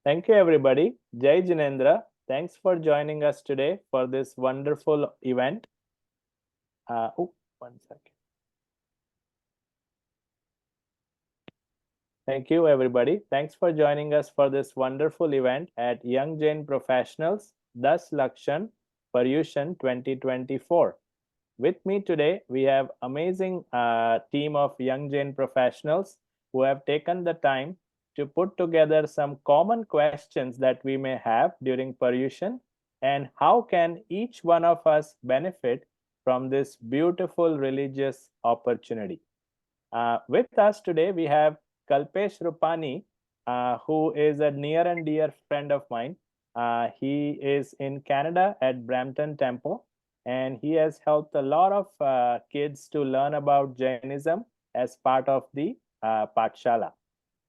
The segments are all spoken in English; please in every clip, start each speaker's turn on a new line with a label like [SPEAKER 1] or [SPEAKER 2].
[SPEAKER 1] Thank you, everybody. Jai Jinendra. Thanks for joining us today for this wonderful event. One second. Thank you, everybody. Thanks for joining us for this wonderful event at Young Jain Professionals Das Lakshan Paryushan 2024. With me today, we have amazing team of Young Jain professionals who have taken the time to put together some common questions that we may have during Paryushan and how can each one of us benefit from this beautiful religious opportunity. With us today, we have Kalpesh Rupani, who is a near and dear friend of mine. He is in Canada at Brampton Temple, and he has helped a lot of kids to learn about Jainism as part of the pathshala.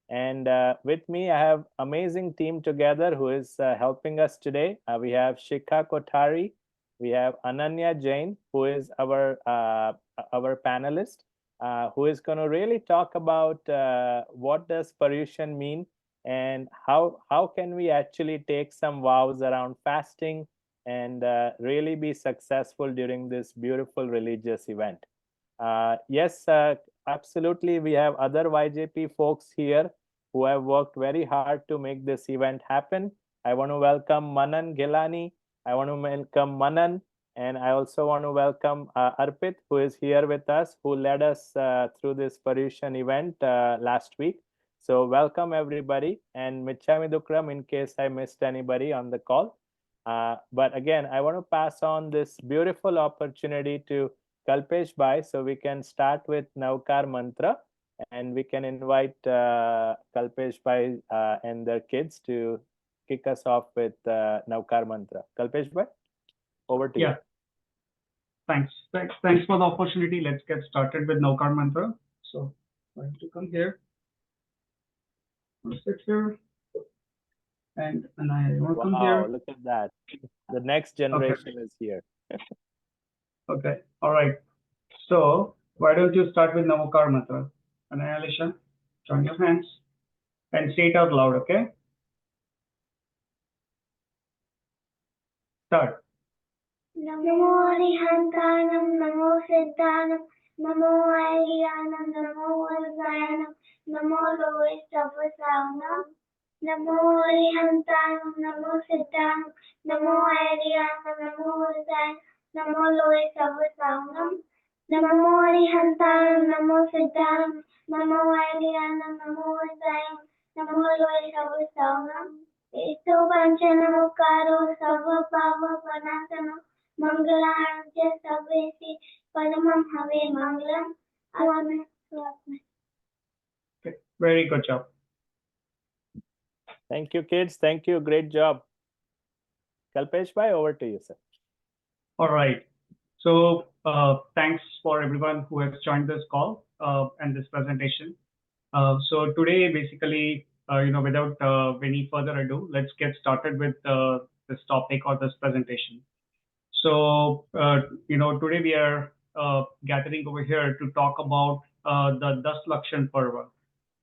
[SPEAKER 1] And with me, I have amazing team together who is helping us today. We have Shikha Kothari, we have Ananya Jain, who is our panelist, who is going to really talk about what does Paryushan mean and how can we actually take some vows around fasting and really be successful during this beautiful religious event. Yes, absolutely. We have other YJP folks here who have worked very hard to make this event happen. I want to welcome Manan Gilani. I want to welcome Manan. And I also want to welcome Arpit, who is here with us, who led us through this Paryushan event last week. So welcome, everybody. And Michami Dukram, in case I missed anybody on the call. But again, I want to pass on this beautiful opportunity to Kalpesh Bhai, so we can start with Navkar Mantra, and we can invite Kalpesh Bhai and their kids to kick us off with Navkar Mantra. Kalpesh Bhai, over to you.
[SPEAKER 2] Thanks for the opportunity. Let's get started with Navkar Mantra. So I'm going to come here. I'll sit here. And I will come here.
[SPEAKER 1] Wow, look at that. The next generation is here.
[SPEAKER 2] Okay. All right. So why don't you start with Navkar Mantra? Annihilation. Join your hands and say it out loud, okay? Start.
[SPEAKER 3] Namo Arihantanam, Namo Siddhanam, Namo Ariyanam, Namo Vasayanam, Namo Lowest Avasayanam, Namo Arihantanam, Namo Siddhanam, Namo Ariyanam, Namo Vasayanam, Namo Lowest Avasayanam, Namo Arihantanam, Namo Siddhanam, Namo Ariyanam, Namo Vasayanam, Namo Lowest Avasayanam, Ito Panchanamukaro Sava Pava Panasana Mangalaranja Savesi Padamam Have Mangalam. Amen.
[SPEAKER 2] Okay, very good job.
[SPEAKER 1] Thank you, kids. Thank you. Great job. Kalpesh Bhai, over to you, sir.
[SPEAKER 2] All right. So thanks for everyone who has joined this call and this presentation. So today, basically, without any further ado, let's get started with this topic or this presentation. So, today we are gathering over here to talk about the Das Lakshan Parva.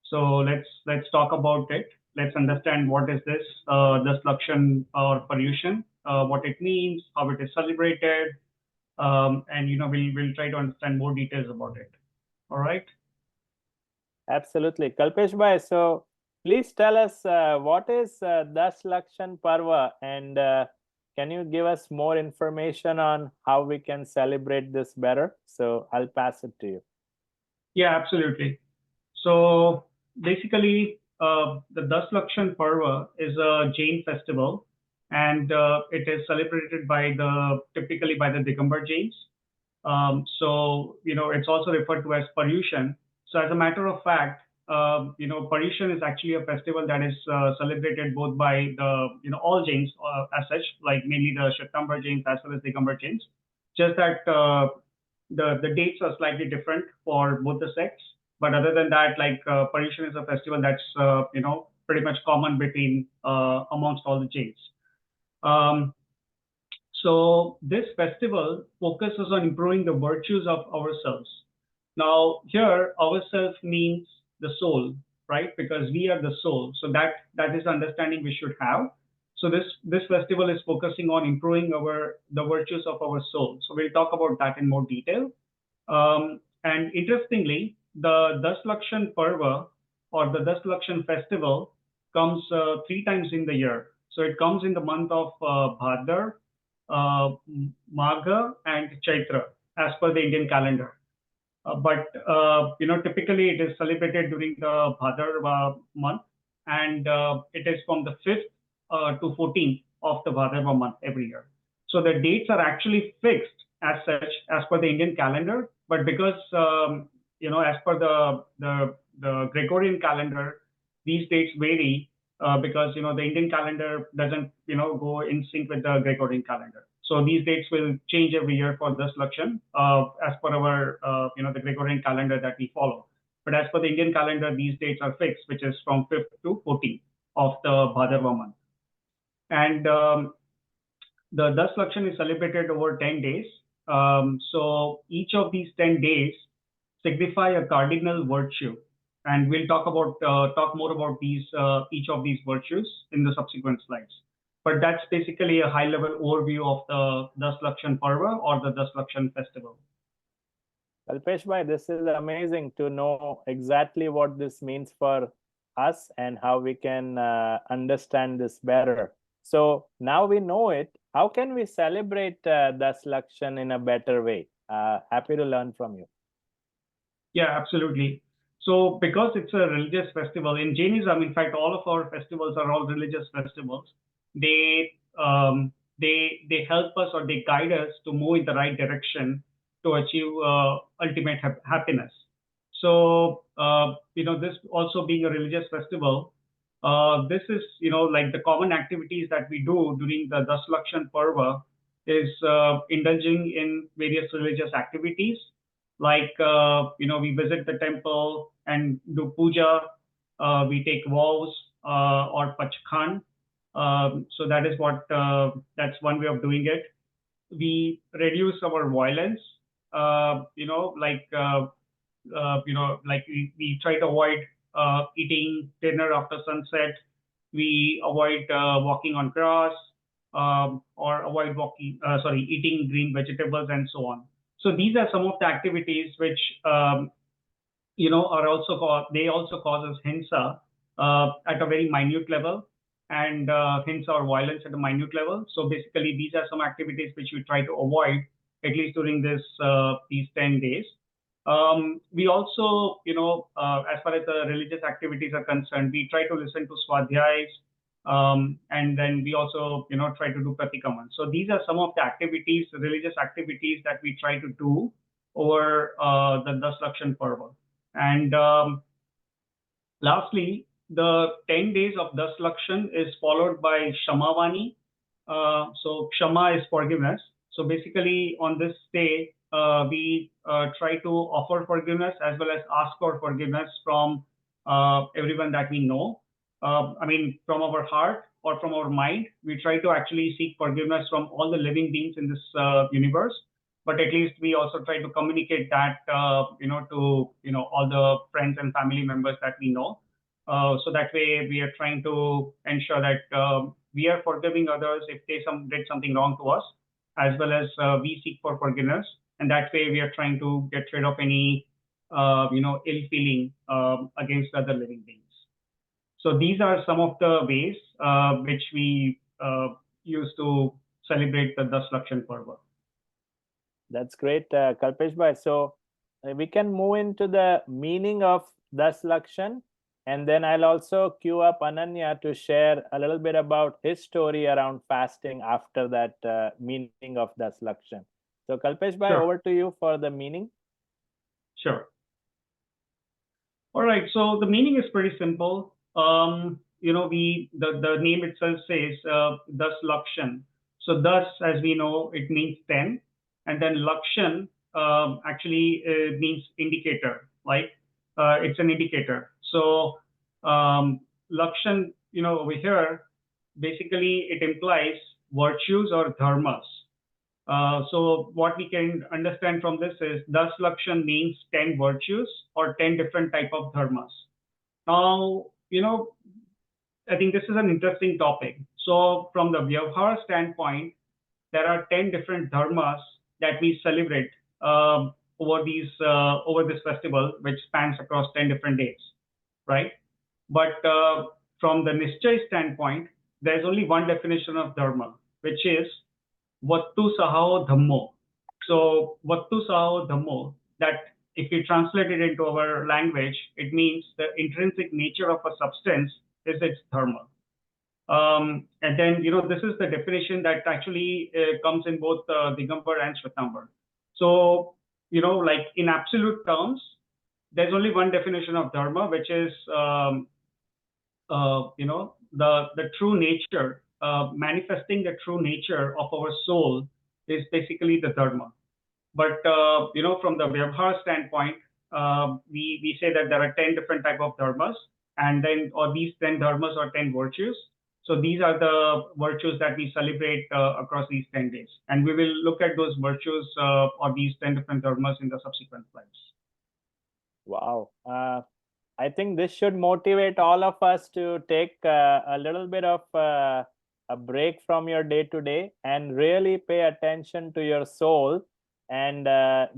[SPEAKER 2] So let's talk about it. Let's understand what is this Das Lakshan or Paryushan, what it means, how it is celebrated, and we'll try to understand more details about it. All right.
[SPEAKER 1] Absolutely, Kalpesh Bhai. So please tell us what is Das Lakshan Parva, and can you give us more information on how we can celebrate this better? So I'll pass it to you.
[SPEAKER 2] Yeah, absolutely. So basically, the Das Lakshan Parva is a Jain festival, and it is celebrated typically by the Digambar Jains. So it's also referred to as Paryushan. So as a matter of fact, Paryushan is actually a festival that is celebrated both by the all Jains as such, like mainly the Shwetambar Jains as well as Digambar Jains. Just that the dates are slightly different for both the sects. But other than that, like Paryushan is a festival that's pretty much common between amongst all the Jains. So this festival focuses on improving the virtues of ourselves. Now here, ourself means the soul. right? Because we are the soul. So that is the understanding we should have. So this festival is focusing on improving the virtues of our soul. So we'll talk about that in more detail. And interestingly, the Das Lakshan Parva or the Das Lakshan festival comes 3 times in the year. So it comes in the month of Bhadar, Magha, and Chaitra, as per the Indian calendar. But typically it is celebrated during the Bhadrava month, and it is from the 5th to 14th of the Bhadrava month every year. So the dates are actually fixed as such as per the Indian calendar, but because as per the Gregorian calendar, these dates vary because the Indian calendar doesn't go in sync with the Gregorian calendar. So these dates will change every year for Das Lakshan as per our the Gregorian calendar that we follow. But as per the Indian calendar, these dates are fixed, which is from 5th to 14th of the Bhadrava month. And the Das Lakshan is celebrated over 10 days. So each of these 10 days signify a cardinal virtue, and we'll talk more about these each of these virtues in the subsequent slides. But that's basically a high-level overview of the Das Lakshan Parva or the Das Lakshan festival.
[SPEAKER 1] Kalpesh bhai, this is amazing to know exactly what this means for us and how we can understand this better. So now we know it. How can we celebrate Das Lakshan in a better way? Happy to learn from you.
[SPEAKER 2] Yeah, absolutely. So because it's a religious festival, in Jainism, in fact, all of our festivals are all religious festivals. They help us or they guide us to move in the right direction to achieve ultimate happiness. So this also being a religious festival, this is like the common activities that we do during the Das Lakshan Parva is indulging in various religious activities, like we visit the temple and do puja, we take vows or pachkhan. So that is that's one way of doing it. We reduce our violence, like we try to avoid eating dinner after sunset. We avoid walking on grass or avoid eating green vegetables and so on. So these are some of the activities which are also they also causes hinsa at a very minute level, and hinsa or violence at a minute level. So basically, these are some activities which we try to avoid at least during these 10 days. We also, as far as the religious activities are concerned, we try to listen to swadhyayas, and then we also, try to do pratikaman. So these are some of the activities, religious activities that we try to do over the Das Lakshan Parva. And lastly, the 10 days of Das Lakshan is followed by Shamavani. So Shama is forgiveness. So basically, on this day, we try to offer forgiveness as well as ask for forgiveness from everyone that we know. From our heart or from our mind, we try to actually seek forgiveness from all the living beings in this universe. But at least we also try to communicate that, to all the friends and family members that we know. So that way, we are trying to ensure that we are forgiving others if they did something wrong to us, as well as we seek for forgiveness. And that way, we are trying to get rid of any, ill feeling against other living beings. So these are some of the ways which we use to celebrate the Das Lakshan Parva.
[SPEAKER 1] That's great, Kalpesh bhai. So we can move into the meaning of Das Lakshan, and then I'll also queue up Ananya to share a little bit about his story around fasting after that meaning of Das Lakshan. So Kalpesh bhai, over to you for the meaning.
[SPEAKER 2] Sure. All right. So the meaning is pretty simple. The name itself says Das Lakshan. So Das, as we know, it means 10, and then Lakshan actually means indicator. Like it's an indicator. So Lakshan, over here, basically it implies virtues or dharmas. So what we can understand from this is Das Lakshan means 10 virtues or 10 different type of dharmas. Now, I think this is an interesting topic. So, from the Vyavhara standpoint, there are 10 different dharmas that we celebrate over this festival, which spans across 10 different days, right? But from the Nischay standpoint, there's only one definition of dharma, which is Vattu Saho Dhammo. So Vattu Saho Dhammo, that if we translate it into our language, it means the intrinsic nature of a substance is its dharma. And then, this is the definition that actually comes in both Digambar and Shwetambar. So, like in absolute terms, there's only one definition of dharma, which is, the true nature, manifesting the true nature of our soul is basically the dharma. But from the Vyavhar standpoint, we say that there are 10 different type of dharmas, and then or these 10 dharmas or 10 virtues. So these are the virtues that we celebrate across these 10 days, and we will look at those virtues or these 10 different dharmas in the subsequent slides.
[SPEAKER 1] Wow. I think this should motivate all of us to take a little bit of a break from your day to day and really pay attention to your soul and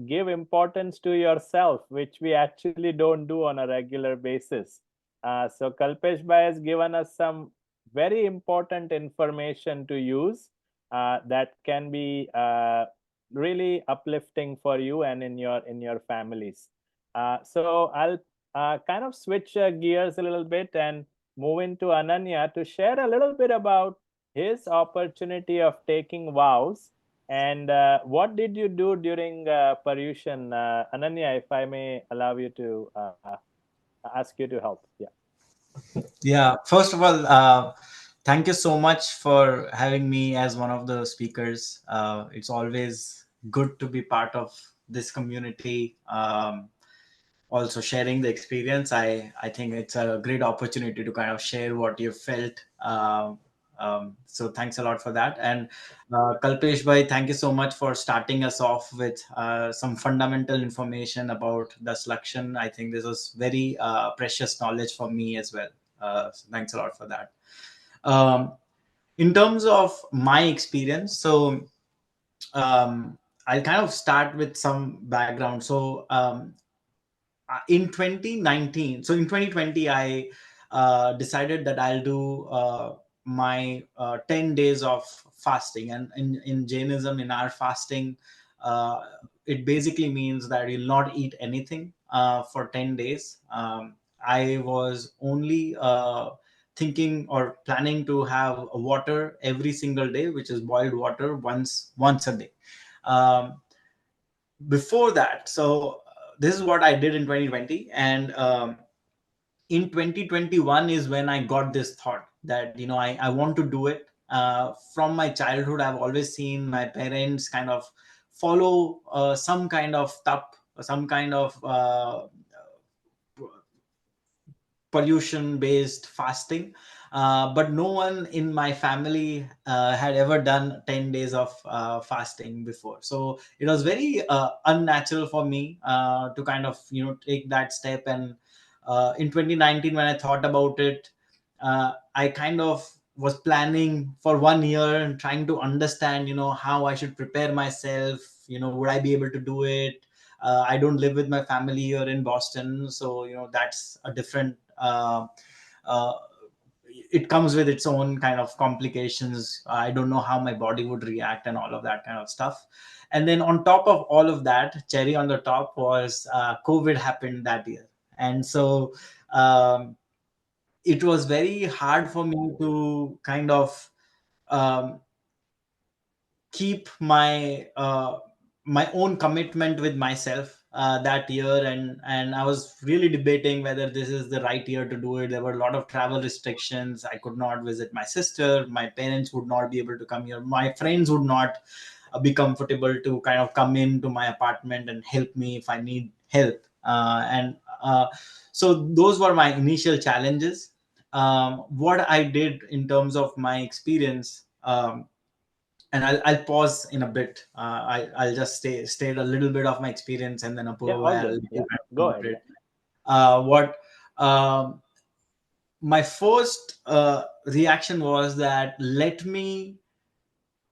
[SPEAKER 1] give importance to yourself, which we actually don't do on a regular basis. So Kalpesh Bhai has given us some very important information to use that can be really uplifting for you and in your families. So I'll kind of switch gears a little bit and move into Ananya to share a little bit about his opportunity of taking vows and what did you do during Paryushan? Ananya, if I may allow you to ask you to help. Yeah.
[SPEAKER 4] Yeah, first of all, thank you so much for having me as one of the speakers. It's always good to be part of this community. Also sharing the experience. I think it's a great opportunity to kind of share what you felt. So thanks a lot for that. And Kalpesh bhai, thank you so much for starting us off with some fundamental information about Das Lakshan. I think this was very precious knowledge for me as well. So thanks a lot for that. Um, in terms of my experience, so I'll kind of start with some background. So in 2019, so in 2020, I decided that I'll do my 10 days of fasting. And in Jainism, in our fasting, uh, it basically means that you'll not eat anything for 10 days. I was only thinking or planning to have water every single day, which is boiled water once a day. um, Before that, so this is what I did in 2020. And in 2021 is when I got this thought that I want to do it. From my childhood, I've always seen my parents kind of follow some kind of tap, some kind of pollution based fasting. But no one in my family had ever done 10 days of fasting before, so it was very unnatural for me to kind of take that step. And in 2019, when I thought about it, I kind of was planning for 1 year and trying to understand how I should prepare myself. Would I be able to do it? I don't live with my family here in Boston, so that's a different uh, it comes with its own kind of complications. I don't know how my body would react and all of that kind of stuff. And then on top of all of that, cherry on the top was COVID happened that year. And so um, it was very hard for me to kind of um, keep my own commitment with myself that year. And I was really debating whether this is the right year to do it. There were a lot of travel restrictions. I could not visit my sister. My parents would not be able to come here. My friends would not be comfortable to kind of come into my apartment and help me if I need help. And so those were my initial challenges. What I did in terms of my experience, and I'll pause in a bit. I'll just state a little bit of my experience, and then
[SPEAKER 1] Yeah,
[SPEAKER 4] Apurva,
[SPEAKER 1] all
[SPEAKER 4] I'll
[SPEAKER 1] good.
[SPEAKER 4] let
[SPEAKER 1] Yeah.
[SPEAKER 4] you
[SPEAKER 1] Go ahead.
[SPEAKER 4] elaborate.
[SPEAKER 1] Yeah.
[SPEAKER 4] What my first reaction was that let me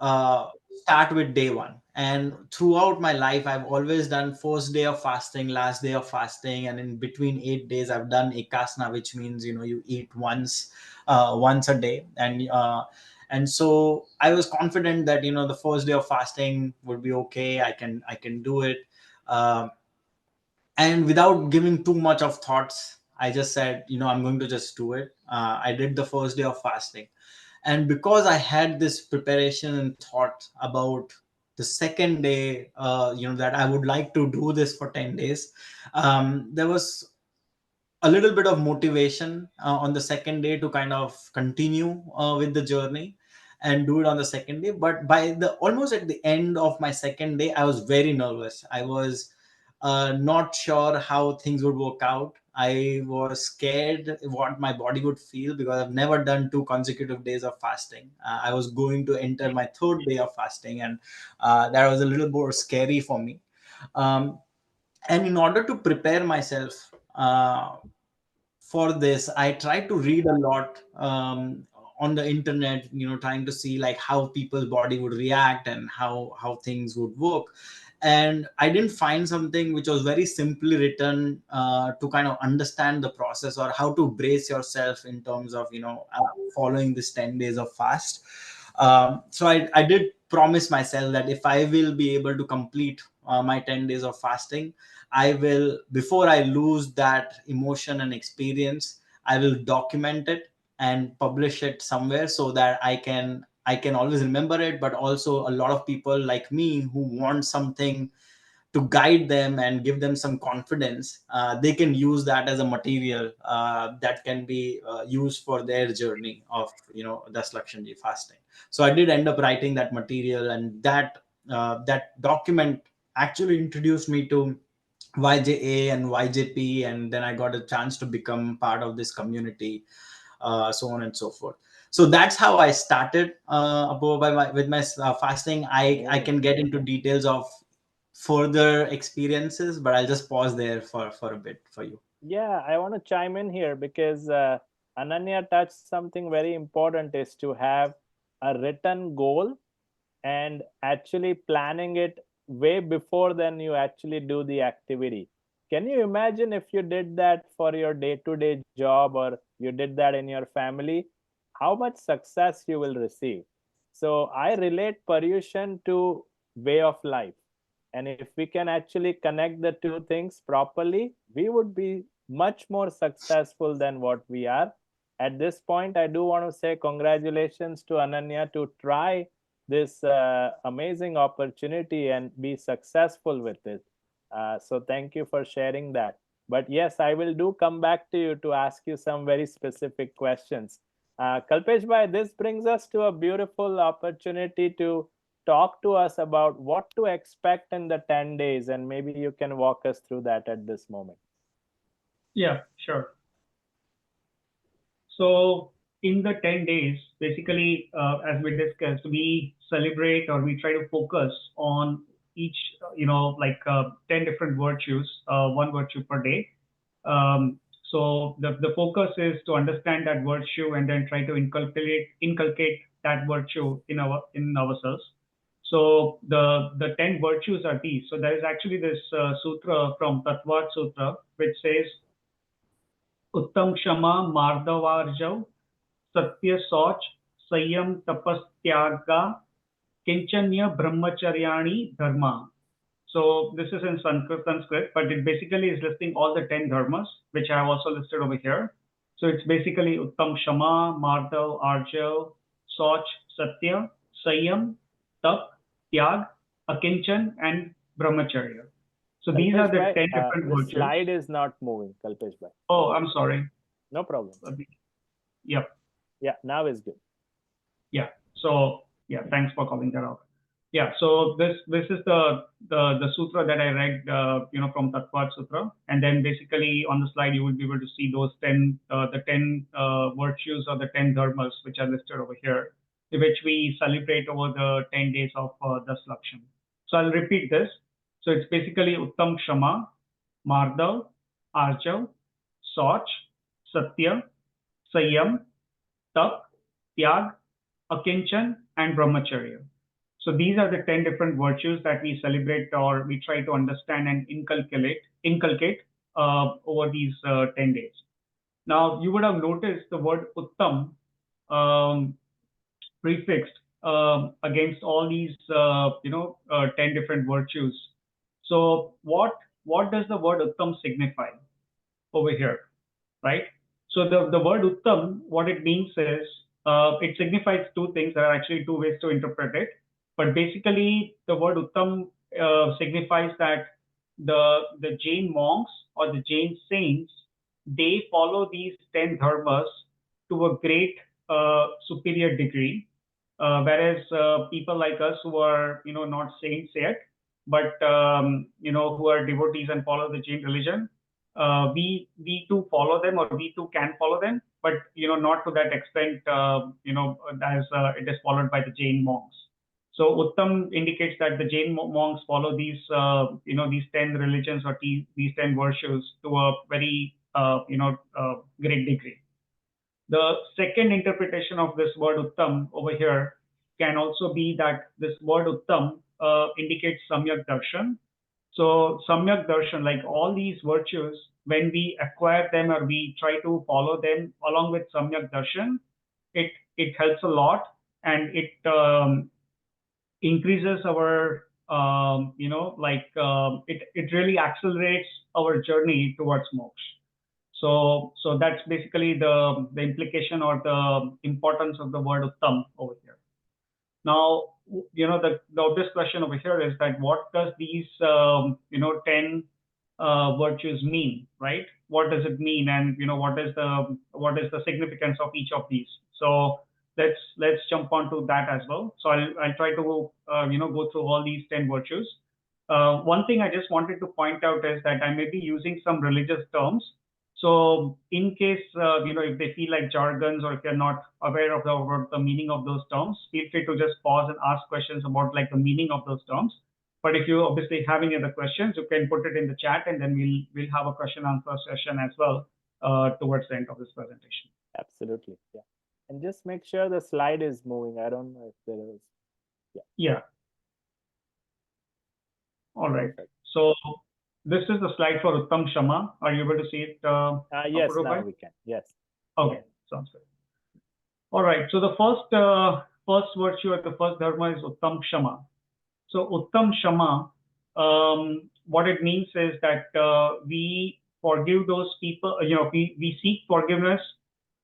[SPEAKER 4] uh, start with day one. And throughout my life, I've always done first day of fasting, last day of fasting, and in between 8 days, I've done ekasana, which means you eat once a day. And so I was confident that the first day of fasting would be okay. I can do it. Um and without giving too much of thoughts, I just said, I'm going to just do it. I did the first day of fasting, and because I had this preparation and thought about the second day, that I would like to do this for 10 days, there was a little bit of motivation on the second day to kind of continue with the journey and do it on the second day. But by the almost at the end of my second day, I was very nervous. I was not sure how things would work out. I was scared what my body would feel because I've never done 2 consecutive days of fasting. I was going to enter my third day of fasting, and that was a little more scary for me. Um, and in order to prepare myself for this, I tried to read a lot on the internet, trying to see like how people's body would react and how things would work. And I didn't find something which was very simply written to kind of understand the process or how to brace yourself in terms of following this 10 days of fast. So I did promise myself that if I will be able to complete my 10 days of fasting, I will, before I lose that emotion and experience, I will document it and publish it somewhere so that I can always remember it. But also a lot of people like me who want something to guide them and give them some confidence, they can use that as a material that can be used for their journey of Das Lakshanji fasting. So I did end up writing that material, and that document actually introduced me to YJA and YJP, and then I got a chance to become part of this community, so on and so forth. So that's how I started with my fasting. I
[SPEAKER 1] Oh.
[SPEAKER 4] can get into details of further experiences, but I'll just pause there for a bit for you.
[SPEAKER 1] Yeah, I want to chime in here because Ananya touched something very important is to have a written goal and actually planning it way before then you actually do the activity. Can you imagine if you did that for your day-to-day job or you did that in your family, how much success you will receive? So I relate Paryushan to way of life. And if we can actually connect the two things properly, we would be much more successful than what we are. At this point, I do want to say congratulations to Ananya to try this amazing opportunity and be successful with it. So thank you for sharing that. But yes, I will do come back to you to ask you some very specific questions. Kalpesh bhai, this brings us to a beautiful opportunity to talk to us about what to expect in the 10 days, and maybe you can walk us through that at this moment.
[SPEAKER 2] Yeah, sure. So in the 10 days, basically, as we discussed, we celebrate or we try to focus on each, 10 different virtues, one virtue per day. So the focus is to understand that virtue and then try to inculcate that virtue in ourselves. So the 10 virtues are these. So there is actually this sutra from Tattva Sutra which says उत्तम क्षमा मार्दवार्जव सत्य शौच संयम तपस्त्यागा किंचन्य brahmacharyani dharma. So this is in Sanskrit, but it basically is listing all the 10 dharmas, which I have also listed over here. So it's basically Uttam Shama, Mardav, Arjav, Soch, Satya, Sayam, Tap, Tyag, Akinchan, and Brahmacharya. So these are
[SPEAKER 1] Kalpesh
[SPEAKER 2] the
[SPEAKER 1] bhai,
[SPEAKER 2] 10 different
[SPEAKER 1] the
[SPEAKER 2] virtues.
[SPEAKER 1] slide is not moving, Kalpesh bhai.
[SPEAKER 2] Oh, I'm sorry.
[SPEAKER 1] No problem.
[SPEAKER 2] Yep.
[SPEAKER 1] Yeah, now is good.
[SPEAKER 2] Yeah. So yeah, thanks for calling that out. Yeah. So this is the sutra that I read, from Tattva Sutra, and then basically on the slide you will be able to see those 10 the 10 virtues or the 10 dharmas which are listed over here, which we celebrate over the 10 days of Das Lakshan. So I'll repeat this. So it's basically Uttam Shama, Mardav, Arjav, Soch, Satya, Sanyam, Tap, Tyag, Akinchan, and Brahmacharya. So these are the 10 different virtues that we celebrate or we try to understand and inculcate over these 10 days. Now, you would have noticed the word Uttam um, prefixed against all these, 10 different virtues. So what does the word Uttam signify over here, right? So the word Uttam, what it means is it signifies two things. There are actually two ways to interpret it. But basically, the word Uttam signifies that the Jain monks or the Jain saints, they follow these 10 dharmas to a great superior degree, whereas people like us who are not saints yet, but who are devotees and follow the Jain religion, we too follow them, or we too can follow them, but not to that extent as it is followed by the Jain monks. So Uttam indicates that the Jain monks follow these these 10 religions or these 10 virtues to a very great degree. The second interpretation of this word Uttam over here can also be that this word Uttam indicates Samyak Darshan. So Samyak Darshan, like all these virtues, when we acquire them or we try to follow them along with Samyak Darshan, it helps a lot, and it increases our it really accelerates our journey towards moksha. So that's basically the implication or the importance of the word Uttam over here. Now, the obvious question over here is that what does these 10 virtues mean, right? What does it mean, and what is the significance of each of these? So let's jump onto that as well. So I'll try to go through all these 10 virtues. One thing I just wanted to point out is that I may be using some religious terms. So in case, if they feel like jargons, or if you're not aware of the meaning of those terms, feel free to just pause and ask questions about like the meaning of those terms. But if you obviously have any other questions, you can put it in the chat, and then we'll have a question answer session as well towards the end of this presentation.
[SPEAKER 1] Absolutely. Yeah. And just make sure the slide is moving. I don't know if there is.
[SPEAKER 2] Yeah. All right.
[SPEAKER 1] Perfect.
[SPEAKER 2] So this is the slide for Uttam Shama. Are you able to see it?
[SPEAKER 1] Yes,
[SPEAKER 2] Apurva?
[SPEAKER 1] now we can. Yes.
[SPEAKER 2] Okay, sounds good. All right. So the first virtue or the first dharma is Uttam Shama. So Uttam Shama, what it means is that we forgive those people. We seek forgiveness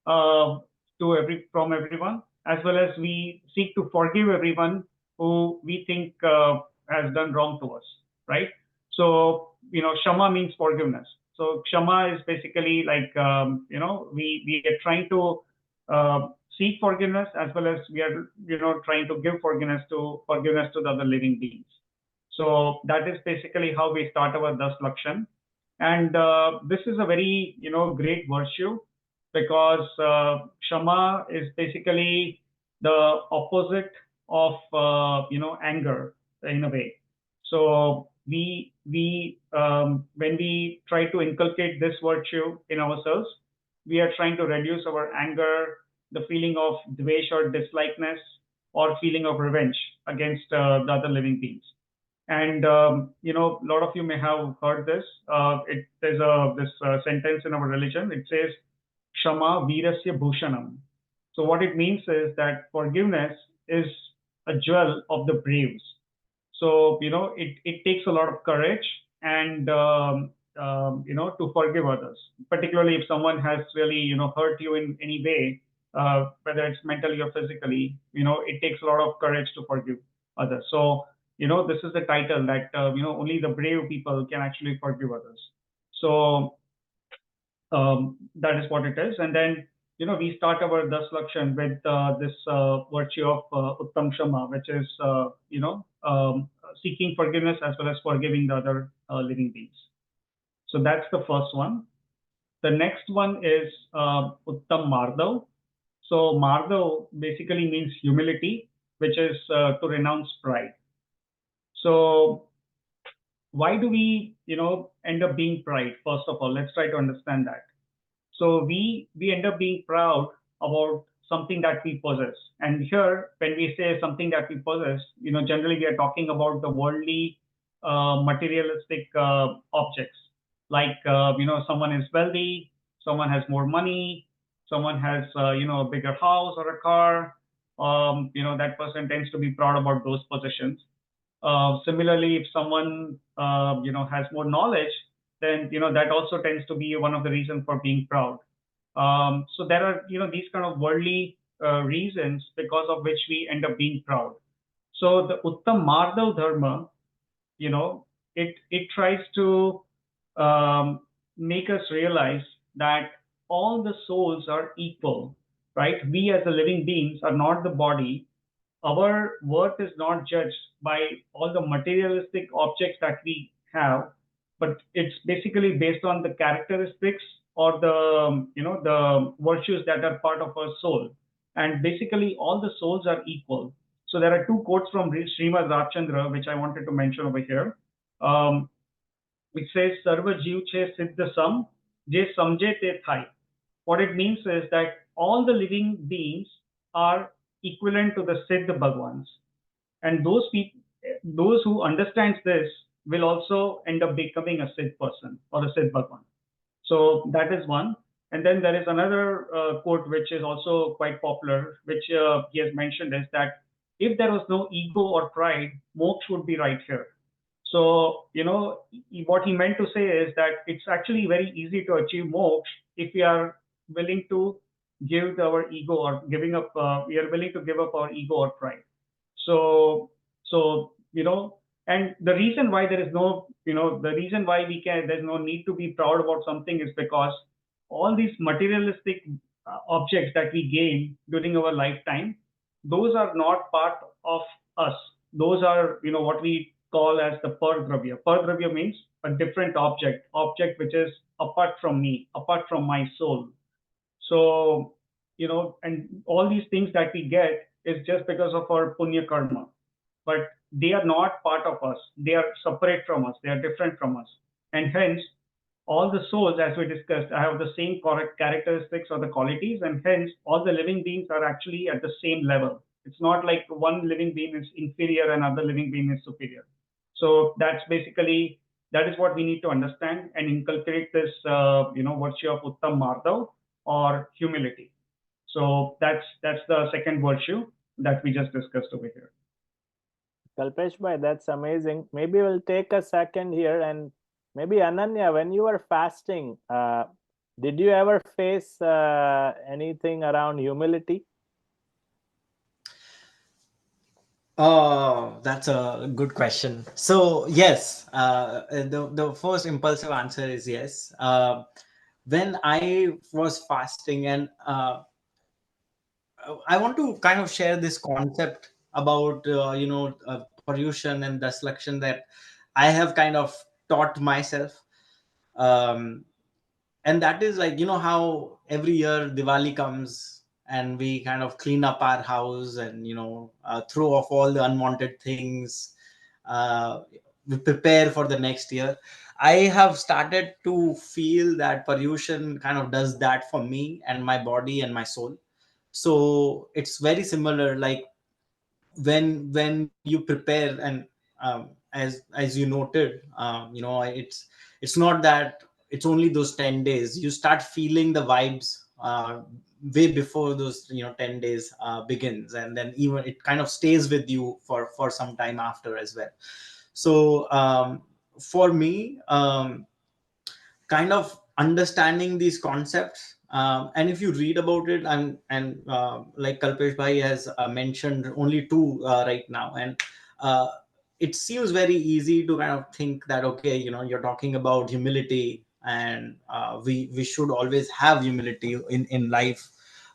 [SPEAKER 2] from everyone, as well as we seek to forgive everyone who we think has done wrong to us, right? So Shama means forgiveness. So Shama is basically like we are trying to seek forgiveness, as well as we are trying to give forgiveness to the other living beings. So that is basically how we start our Das Lakshan. And this is a very great virtue, because Shama is basically the opposite of anger in a way. So when we try to inculcate this virtue in ourselves, we are trying to reduce our anger, the feeling of dvesh or dislikeness, or feeling of revenge against the other living beings. And a lot of you may have heard this. There's this sentence in our religion. It says, "Shama virasya bhushanam." So what it means is that forgiveness is a jewel of the braves. So it takes a lot of courage, and to forgive others, particularly if someone has really hurt you in any way, whether it's mentally or physically. It takes a lot of courage to forgive others. So this is the title that only the brave people can actually forgive others. So that is what it is. And then we start our Das Lakshan with this virtue of Uttam Shama, which is seeking forgiveness as well as forgiving the other living beings. So that's the first one. The next one is Uttam Mardhav. So Mardhav basically means humility, which is to renounce pride. So why do we end up being pride? First of all, let's try to understand that. So we end up being proud about something that we possess. And here, when we say something that we possess, generally we are talking about the worldly, materialistic objects. Like someone is wealthy, someone has more money, someone has a bigger house or a car. That person tends to be proud about those possessions. Similarly, if someone has more knowledge, then that also tends to be one of the reasons for being proud. So there are these kind of worldly reasons because of which we end up being proud. So the Uttam Madhav Dharma, it tries to make us realize that all the souls are equal, right? We as the living beings are not the body. Our worth is not judged by all the materialistic objects that we have, but it's basically based on the characteristics or the virtues that are part of our soul. And basically, all the souls are equal. So there are two quotes from Srimad Rajchandra which I wanted to mention over here. Um, which says Sarva Jeev che Siddha Sam, Je Samje Te Thai. What it means is that all the living beings are equivalent to the Siddha Bhagwans. And those who understands this will also end up becoming a Siddh person or a Siddh Bhagwan. So that is one. And then there is another quote which is also quite popular, which he has mentioned is that if there was no ego or pride, moksha would be right here. So, what he meant to say is that it's actually very easy to achieve moksha if we are willing to give our ego or we are willing to give up our ego or pride. So, and the reason why there is no, the reason why there's no need to be proud about something is because all these materialistic objects that we gain during our lifetime, those are not part of us. Those are, what we call as the pardravya. Pardravya means a different object which is apart from me, apart from my soul. So, and all these things that we get is just because of our punya karma, but they are not part of us. They are separate from us. They are different from us. And hence, all the souls, as we discussed, have the same correct characteristics or the qualities, and hence all the living beings are actually at the same level. It's not like one living being is inferior and other living being is superior. So that is what we need to understand and inculcate this, virtue of Uttam Madhav or humility. So that's the second virtue that we just discussed over here.
[SPEAKER 1] Kalpesh bhai, that's amazing. Maybe we'll take a second here, and maybe Ananya, when you were fasting, did you ever face anything around humility?
[SPEAKER 4] Oh, that's a good question. So yes, the first impulsive answer is yes. When I was fasting, and I want to kind of share this concept about Paryushan and Das Lakshan that I have kind of taught myself. Um, and that is like, how every year Diwali comes and we kind of clean up our house and throw off all the unwanted things. uh, we prepare for the next year. I have started to feel that Paryushan kind of does that for me and my body and my soul. So it's very similar, like when you prepare, and as you noted, it's not that it's only those 10 days. You start feeling the vibes way before those 10 days begins, and then even it kind of stays with you for some time after as well. So for me, kind of understanding these concepts, and if you read about it, and like Kalpesh bhai has mentioned only two right now, and uh, it seems very easy to kind of think that, okay, you're talking about humility, and we should always have humility in life,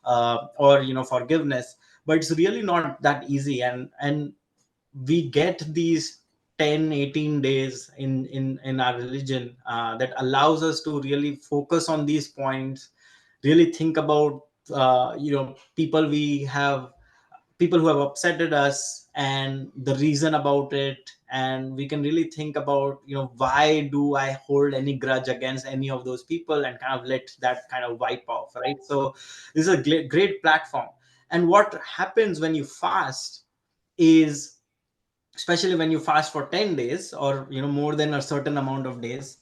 [SPEAKER 4] or forgiveness. But it's really not that easy, and we get these 10, 18 days in our religion that allows us to really focus on these points, really think about people we have people who have upsetted us and the reason about it, and we can really think about, why do I hold any grudge against any of those people, and kind of let that kind of wipe off, right? So this is a great platform. And what happens when you fast is, especially when you fast for 10 days, or more than a certain amount of days,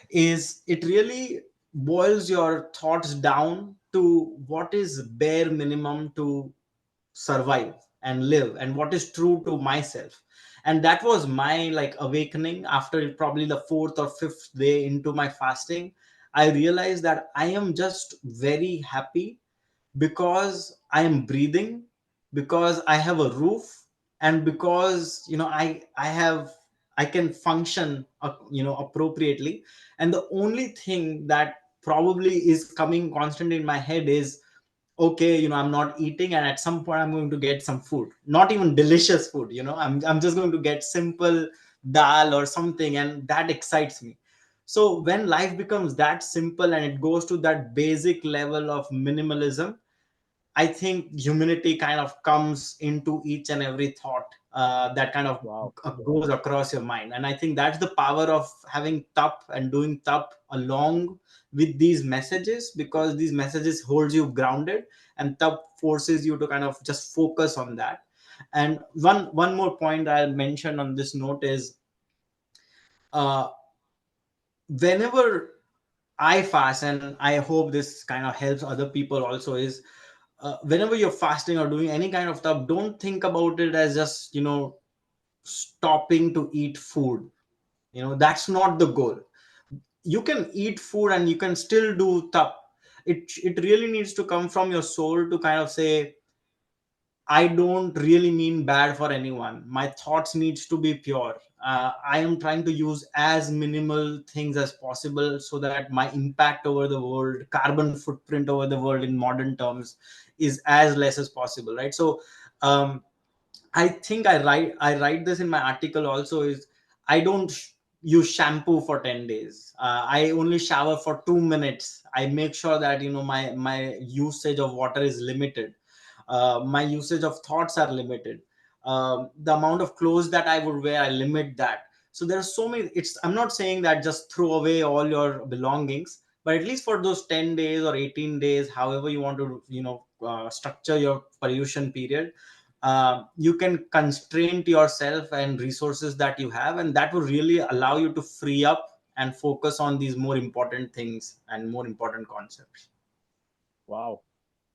[SPEAKER 4] is it really boils your thoughts down to what is bare minimum to survive and live, and what is true to myself. And that was my like awakening after probably the fourth or fifth day into my fasting. I realized that I am just very happy because I am breathing, because I have a roof, and because I can function appropriately. And the only thing that probably is coming constantly in my head is, okay, I'm not eating, and at some point I'm going to get some food, not even delicious food, I'm just going to get simple dal or something, and that excites me. So when life becomes that simple and it goes to that basic level of minimalism, I think humility kind of comes into each and every thought that kind of
[SPEAKER 1] Wow.
[SPEAKER 4] goes across your mind. And I think that's the power of having tap and doing tap along with these messages, because these messages holds you grounded, and tap forces you to kind of just focus on that. And one more point I'll mention on this note is, uh, whenever I fast, and I hope this kind of helps other people also, is whenever you're fasting or doing any kind of stuff, don't think about it as just stopping to eat food. That's not the goal. You can eat food and you can still do tap. It really needs to come from your soul to kind of say, I don't really mean bad for anyone. My thoughts needs to be pure. I am trying to use as minimal things as possible so that my impact over the world, carbon footprint over the world in modern terms, is as less as possible, right? So um, I think I write this in my article also, is I don't use shampoo for 10 days. I only shower for 2 minutes. I make sure that my usage of water is limited. My usage of thoughts are limited. The amount of clothes that I would wear, I limit that. So there are so many. I'm not saying that just throw away all your belongings, but at least for those 10 days or 18 days, however you want to structure your pollution period, you can constrain yourself and resources that you have, and that will really allow you to free up and focus on these more important things and more important concepts.
[SPEAKER 1] Wow.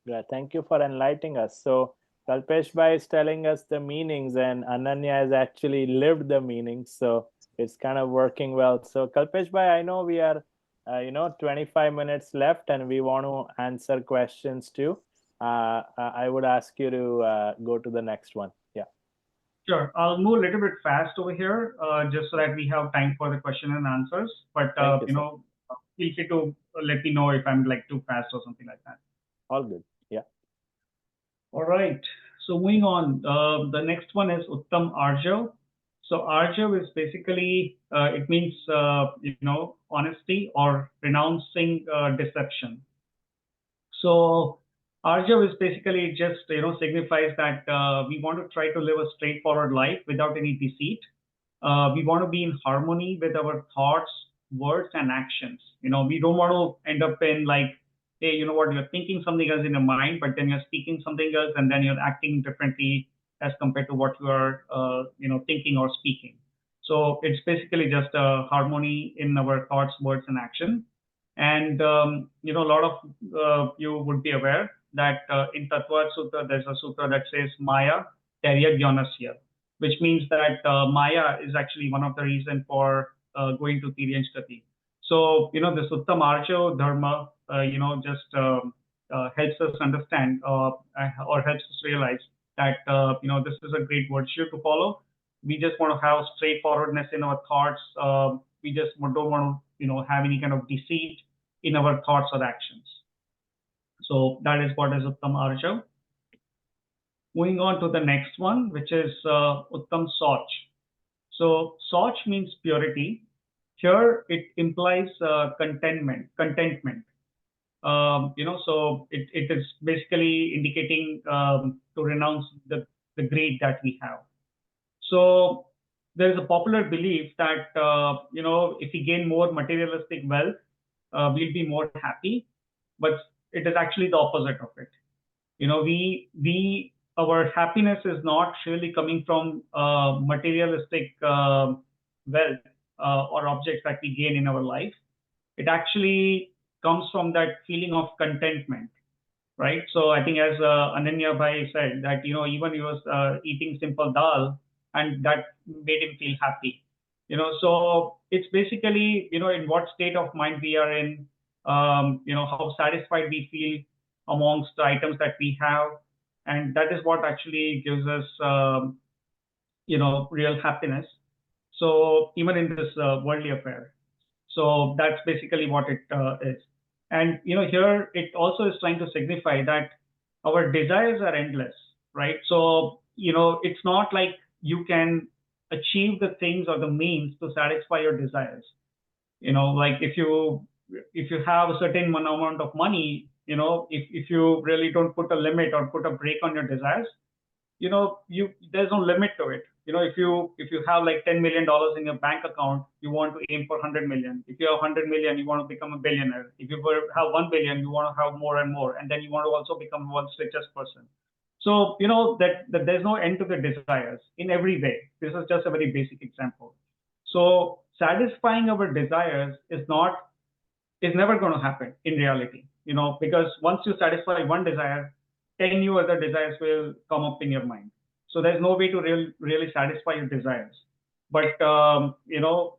[SPEAKER 1] Yeah, thank you for enlightening us. So, Kalpesh Bhai is telling us the meanings, and Ananya has actually lived the meanings. So, it's kind of working well. So, Kalpesh Bhai, I know we are, 25 minutes left, and we want to answer questions too. I would ask you to go to the next one. Yeah,
[SPEAKER 2] Sure. I'll move a little bit fast over here, just so that we have time for the question and answers. But
[SPEAKER 1] thank you, sir.
[SPEAKER 2] feel free to let me know if I'm like too fast or something like that.
[SPEAKER 1] All good. Yeah.
[SPEAKER 2] All right. So moving on, the next one is Uttam Arjav. So Arjav is basically it means honesty or renouncing deception. So Arjav is basically just signifies that we want to try to live a straightforward life without any deceit. We want to be in harmony with our thoughts, words, and actions. We don't want to end up in like, hey, you know what, you're thinking something else in your mind, but then you're speaking something else, and then you're acting differently as compared to what you are, thinking or speaking. So it's basically just a harmony in our thoughts, words, and action. And a lot of you would be aware that in Tattva Sutra, there's a sutra that says Maya Terya Gyanasya, which means that Maya is actually one of the reasons for going to Tiryanshkati. So, the Sutta Marcha Dharma, just helps us understand or helps us realize that, this is a great virtue to follow. We just want to have straightforwardness in our thoughts. We just don't want to, have any kind of deceit in our thoughts or actions. So that is what is Uttam Arja. Moving on to the next one, which is Uttam Soch. So Soch means purity. Here it implies contentment. Contentment. So it is basically indicating to renounce the greed that we have. So there is a popular belief that if we gain more materialistic wealth, we'll be more happy, but it is actually the opposite of it. We our happiness is not really coming from materialistic wealth or objects that we gain in our life. It actually comes from that feeling of contentment, right? So I think as Ananya Bhai said that even he was eating simple dal and that made him feel happy. So it's basically in what state of mind we are in, how satisfied we feel amongst the items that we have, and that is what actually gives us real happiness. So even in this worldly affair. So that's basically what it is. And here it also is trying to signify that our desires are endless, right? So it's not like you can achieve the things or the means to satisfy your desires. Like if you have a certain amount of money, if you really don't put a limit or put a brake on your desires, there's no limit to it. If you have like $10 million in your bank account, you want to aim for 100 million. If you have 100 million, you want to become a billionaire. If you have 1 billion, you want to have more and more, and then you want to also become the world's richest person. So that there's no end to the desires in every way. This is just a very basic example. So satisfying our desires is never going to happen in reality, because once you satisfy one desire, 10 new other desires will come up in your mind. So there's no way to really satisfy your desires. But,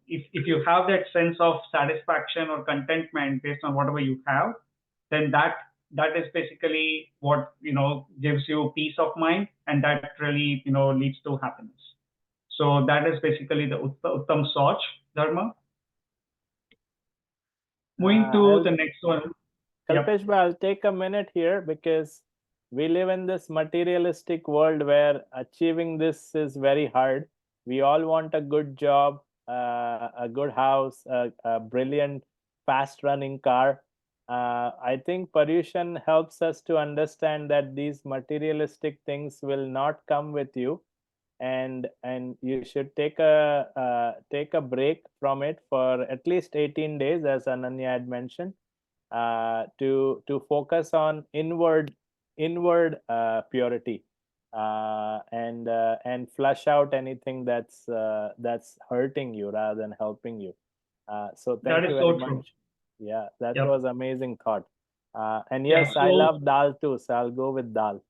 [SPEAKER 2] if you have that sense of satisfaction or contentment based on whatever you have, then that is basically what, gives you peace of mind, and that really, leads to happiness. So that is basically the Uttam Soch Dharma. Moving to the next one.
[SPEAKER 1] Kalpesh, I'll take a minute here because we live in this materialistic world where achieving this is very hard. We all want a good job, a good house, a brilliant, fast-running car. I think Paryushan helps us to understand that these materialistic things will not come with you, and you should take a break from it for at least 18 days, as Ananya had mentioned, to focus on inward purity, and flush out anything that's hurting you rather than helping you. So thank you very much. True. Yeah, that was amazing thought. And yes, I love dal too, so I'll go with dal.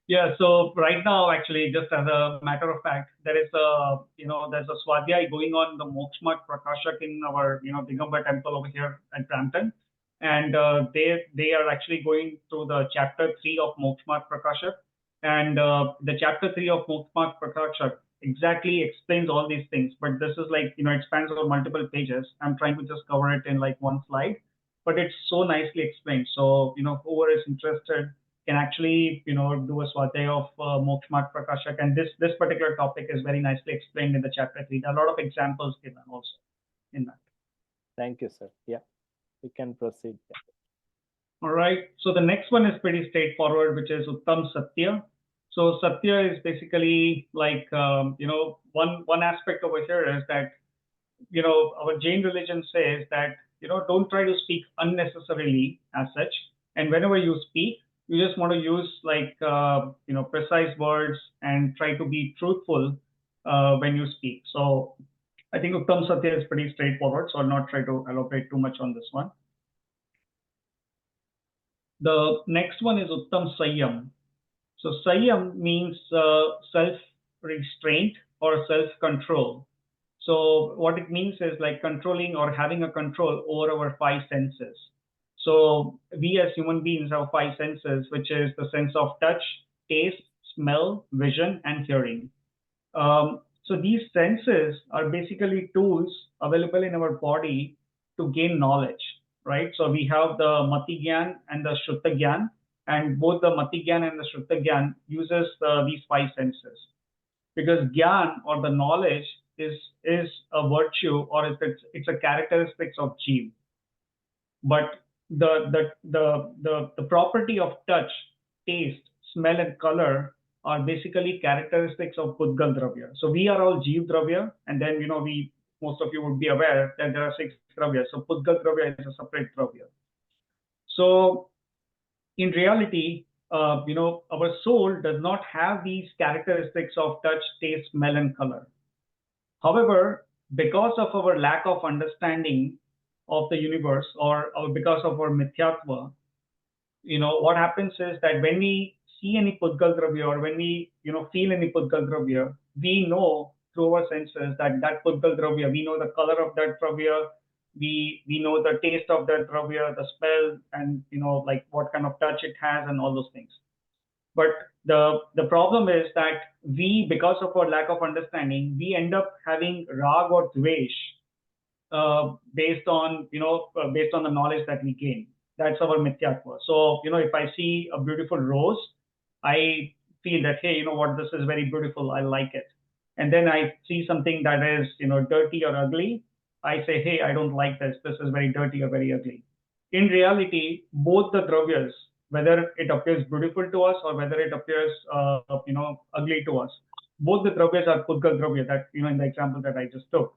[SPEAKER 2] Yeah, so right now, actually, just as a matter of fact, there's a swadhyay going on in the Moksmat Prakashak in our, Digambar temple over here at Brampton. And they are actually going through the chapter 3 of Moksmat Prakashak. And the chapter 3 of Moksmat Prakashak exactly explains all these things. But this is like, it spans over multiple pages. I'm trying to just cover it in like one slide. But it's so nicely explained. So, whoever is interested can actually, do a swadhyay of Moksmat Prakashak. And this particular topic is very nicely explained in the chapter 3. There are a lot of examples given also in that.
[SPEAKER 1] Thank you, sir. Yeah, we can proceed. Yeah.
[SPEAKER 2] All right. So the next one is pretty straightforward, which is Uttam Satya. So Satya is basically like, one aspect over here is that, our Jain religion says that, don't try to speak unnecessarily as such. And whenever you speak, you just want to use like, precise words and try to be truthful when you speak. So I think Uttam Satya is pretty straightforward, so I'll not try to elaborate too much on this one. The next one is Uttam Sanyam. So Sanyam means self-restraint or self-control. So what it means is like controlling or having a control over our 5 senses. So we as human beings have 5 senses, which is the sense of touch, taste, smell, vision, and hearing. So these senses are basically tools available in our body to gain knowledge, right? So we have the Mati Gyan and the Shrutta Gyan, and both the Mati Gyan and the Shrutta Gyan uses these 5 senses. Because Gyan or the knowledge is a virtue, or it's a characteristics of Jeev. But the property of touch, taste, smell, and color are basically characteristics of Pudgal Dravya. So we are all Jeev Dravya, and then we most of you would be aware that there are 6 Dravyas. So Pudgal Dravya is a separate Dravya. So in reality, our soul does not have these characteristics of touch, taste, smell, and color. However, because of our lack of understanding of the universe, or because of our mithyatva, what happens is that when we see any Pudgal Dravya, or when we, feel any Pudgal Dravya, we know through our senses that Pudgal Dravya, we know the color of that Dravya, we know the taste of that Dravya, the smell, and, like what kind of touch it has and all those things. But the problem is that we, because of our lack of understanding, we end up having rag or dvesh based on based on the knowledge that we gain. That's our mithyatva. So if I see a beautiful rose, I feel that, hey, what, this is very beautiful, I like it. And then I see something that is dirty or ugly, I say, hey, I don't like this, this is very dirty or very ugly. In reality, both the dravyas, whether it appears beautiful to us or whether it appears ugly to us, both the dravyas are Pudgal Dravya, that in the example that I just took.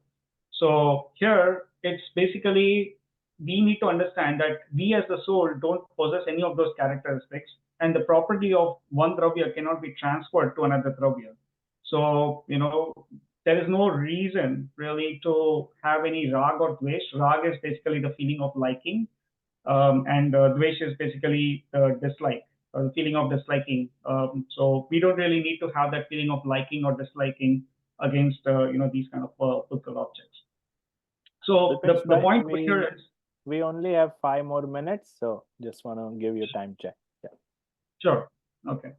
[SPEAKER 2] So here it's basically, we need to understand that we as the soul don't possess any of those characteristics, and the property of one dravya cannot be transferred to another dravya. So there is no reason really to have any rag or dvesh. Rag is basically the feeling of liking, and dvesh is basically dislike, or the feeling of disliking. So we don't really need to have that feeling of liking or disliking against these kind of physical objects. So
[SPEAKER 1] Dipesh
[SPEAKER 2] the
[SPEAKER 1] bhai,
[SPEAKER 2] point over here is,
[SPEAKER 1] we only have 5 more minutes, so just want to give you time check. Yeah.
[SPEAKER 2] sure, okay.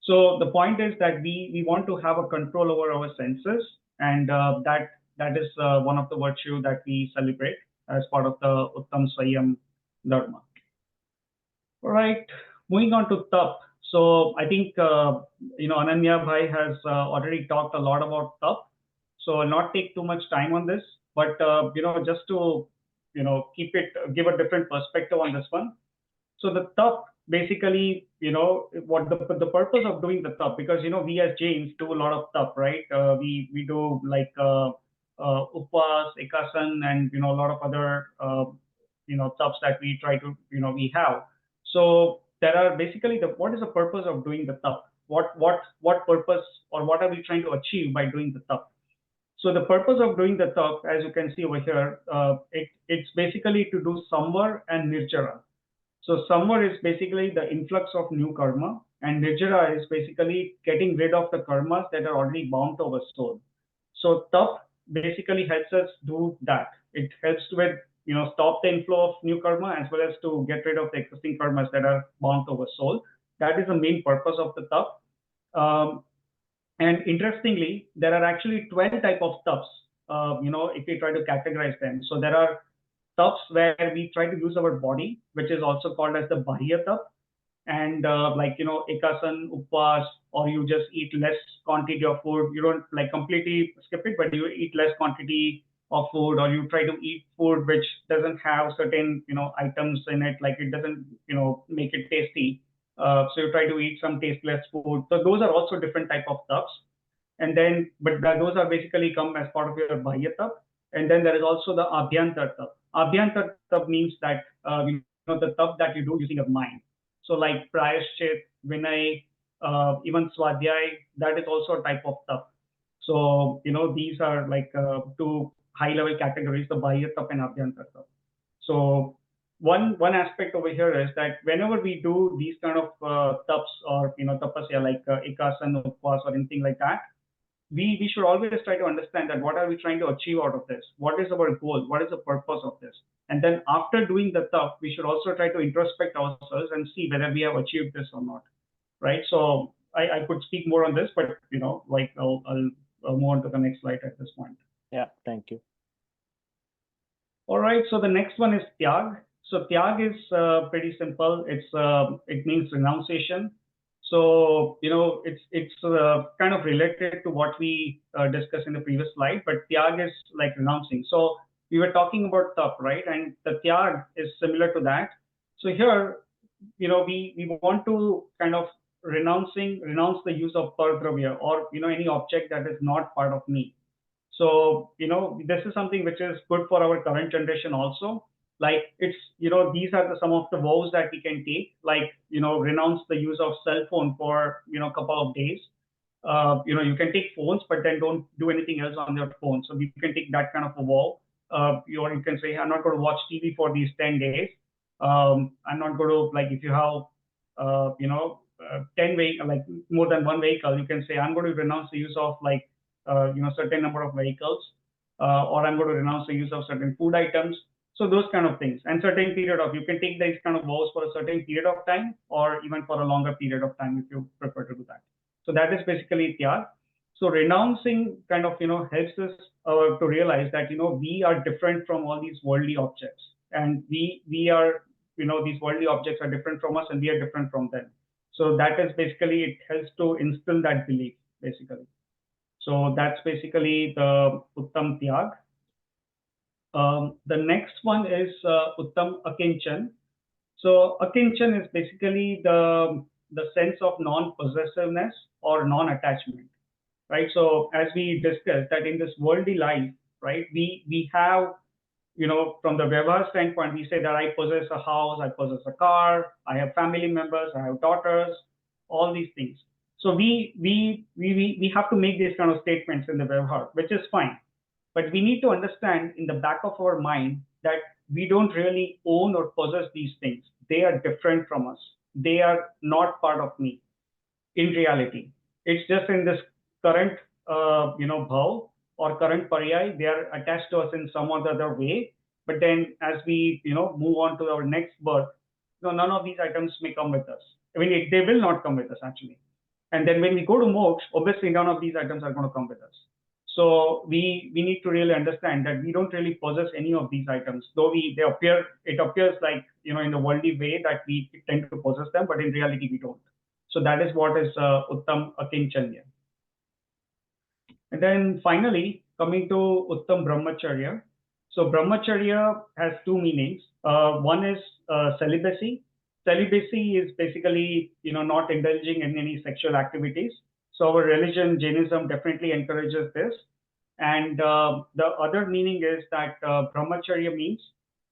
[SPEAKER 2] So the point is that we want to have a control over our senses, and that is one of the virtue that we celebrate as part of the Uttam Swayam Dharma. All right, moving on to tap. So I think Ananya Bhai has already talked a lot about tap. So I'll not take too much time on this, but just to keep it, give a different perspective on this one. So the tap, basically, what the purpose of doing the tap, because we as Jains do a lot of tap, right? We do like upas, ekasan, and a lot of other taps that we try to we have. So there are basically, what is the purpose of doing the tap? What purpose, or what are we trying to achieve by doing the tap? So the purpose of doing the tap, as you can see over here, it's basically to do samvar and nirjara. So samvar is basically the influx of new karma, and nirjara is basically getting rid of the karmas that are already bound to our soul. So tap basically helps us do that. It helps with stop the inflow of new karma, as well as to get rid of the existing karmas that are bound to our soul. That is the main purpose of the tap. And interestingly, there are actually 12 type of taps. If we try to categorize them, so there are taps where we try to use our body, which is also called as the bahya tap, and like ekasan, upas, or you just eat less quantity of food. You don't like completely skip it, but you eat less quantity of food, or you try to eat food which doesn't have certain items in it, like it doesn't make it tasty. So you try to eat some tasteless food. So those are also different type of taps. And then, but those are basically come as part of your bahya tap. And then there is also the abhyantar tap. Abhyantar tap means that the tap that you do using your mind. So like prayashchit, vinay, even swadhyay, that is also a type of tap. So these are like two high level categories: the bahya tap and abhyantar tap. So one aspect over here is that whenever we do these kind of taps, or tapasya, like ekasan, upvas, or anything like that, we should always try to understand that what are we trying to achieve out of this? What is our goal? What is the purpose of this? And then after doing the tap, we should also try to introspect ourselves and see whether we have achieved this or not, right? So I could speak more on this, but like I'll move on to the next slide at this point.
[SPEAKER 1] Yeah, thank you.
[SPEAKER 2] All right, so the next one is tyag. So tyag is pretty simple. It means renunciation. So it's kind of related to what we discussed in the previous slide, but tyag is like renouncing. So we were talking about tap, right? And the tyag is similar to that. So here, we want to kind of renounce the use of pardravya, or any object that is not part of me. So this is something which is good for our current generation also. Like, it's these are some of the vows that we can take, like renounce the use of cell phone for a couple of days. You can take phones, but then don't do anything else on your phone. So you can take that kind of a vow. Or you can say, I'm not going to watch TV for these 10 days. I'm not going to, like, if you have 10 vehicle, like more than one vehicle, you can say, I'm going to renounce the use of, like, certain number of vehicles, or I'm going to renounce the use of certain food items. So those kind of things, and certain period of, you can take these kind of vows for a certain period of time, or even for a longer period of time if you prefer to do that. So that is basically tyag. So renouncing kind of helps us to realize that we are different from all these worldly objects, and we are these worldly objects are different from us, and we are different from them. So that is basically, it helps to instill that belief basically. So that's basically the Uttam Tyag. The next one is Uttam Akinchan. So Akinchan is basically the sense of non-possessiveness or non-attachment, right? So as we discussed that in this worldly life, right, we have, from the Vyavahar standpoint, we say that I possess a house, I possess a car, I have family members, I have daughters, all these things. So we have to make these kind of statements in the Vyavahar, which is fine. But we need to understand in the back of our mind that we don't really own or possess these things. They are different from us. They are not part of me in reality. It's just in this current, bhav or current paryay, they are attached to us in some other way. But then as we, move on to our next birth, none of these items may come with us. I mean, they will not come with us actually. And then when we go to moksha, obviously none of these items are going to come with us. So we need to really understand that we don't really possess any of these items, though it appears like in the worldly way that we tend to possess them, but in reality we don't. So that is what is Uttam Akinchanya. And then finally, coming to Uttam Brahmacharya. So Brahmacharya has two meanings. One is celibacy. Celibacy is basically, not indulging in any sexual activities. So our religion, Jainism, definitely encourages this. And the other meaning is that Brahmacharya means,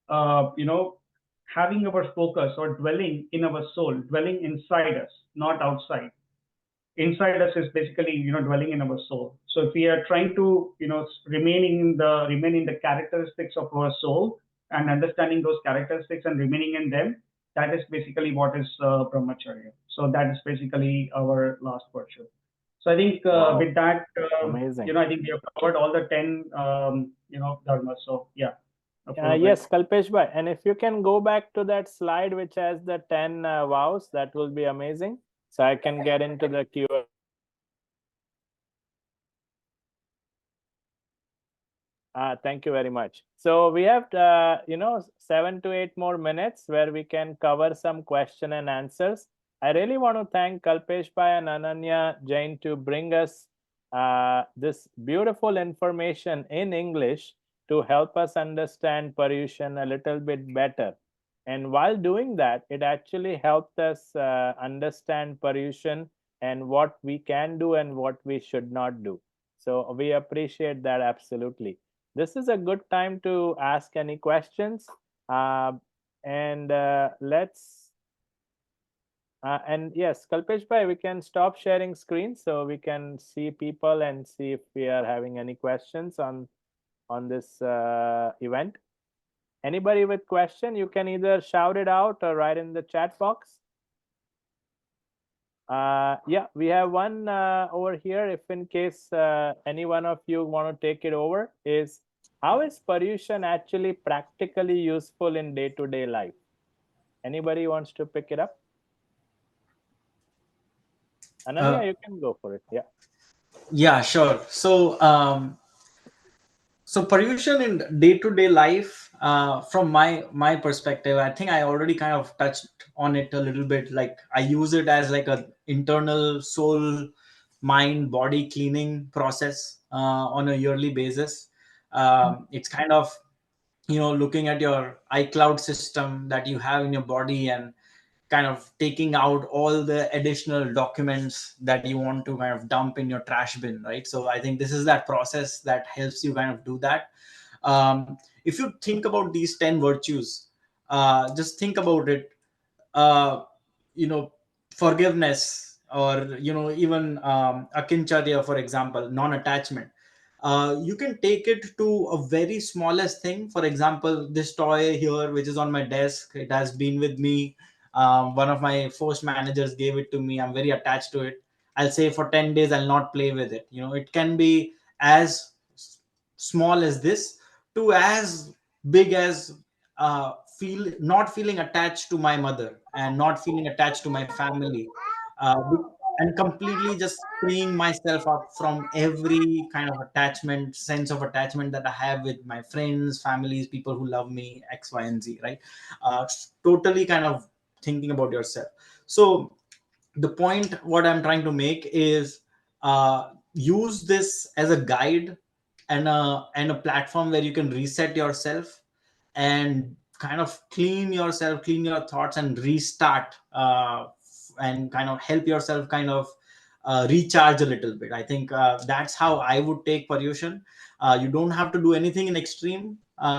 [SPEAKER 2] having our focus or dwelling in our soul, dwelling inside us, not outside. Inside us is basically dwelling in our soul. So if we are trying to remain in the characteristics of our soul, and understanding those characteristics and remaining in them, that is basically what is brahmacharya. So that is basically our last virtue. So I think
[SPEAKER 1] Wow.
[SPEAKER 2] with that,
[SPEAKER 1] Amazing.
[SPEAKER 2] I think we have covered all the 10 dharmas. So yeah.
[SPEAKER 1] Yes, Kalpesh bhai. And if you can go back to that slide which has the 10 vows, that will be amazing. So I can get into the Q&A. Thank you very much. So we have, 7 to 8 more minutes where we can cover some question and answers. I really want to thank Kalpesh bhai and Ananya Jain to bring us this beautiful information in English to help us understand Paryushan a little bit better. And while doing that, it actually helped us understand Paryushan and what we can do and what we should not do. So we appreciate that absolutely. This is a good time to ask any questions. And let's, and yes, Kalpesh bhai, we can stop sharing screen so we can see people and see if we are having any questions on this event. Anybody with question, you can either shout it out or write in the chat box. Yeah, we have one over here. If in case any one of you want to take it over, is how is Paryushan actually practically useful in day-to-day life? Anybody wants to pick it up? Ananya, you can go for it. Yeah.
[SPEAKER 4] Yeah, sure. So Paryushan in day-to-day life, from my perspective, I think I already kind of touched on it a little bit. Like, I use it as like a internal soul, mind, body cleaning process on a yearly basis. It's kind of looking at your iCloud system that you have in your body, and kind of taking out all the additional documents that you want to kind of dump in your trash bin, right? So I think this is that process that helps you kind of do that. If you think about these 10 virtues, just think about it. uh, you know Forgiveness, or even akincharya, for example, non-attachment. You can take it to a very smallest thing. For example, this toy here, which is on my desk, it has been with me. One of my first managers gave it to me. I'm very attached to it. I'll say for 10 days I'll not play with it. It can be as small as this to as big as not feeling attached to my mother and not feeling attached to my family, uh, and completely just freeing myself up from every kind of sense of attachment that I have with my friends, families, people who love me, X, Y, and Z, right? Totally kind of thinking about yourself. So the point what I'm trying to make is, use this as a guide and a platform where you can reset yourself and kind of clean your thoughts and restart, and kind of help yourself kind of recharge a little bit. I think that's how I would take Paryushan. You don't have to do anything in extreme.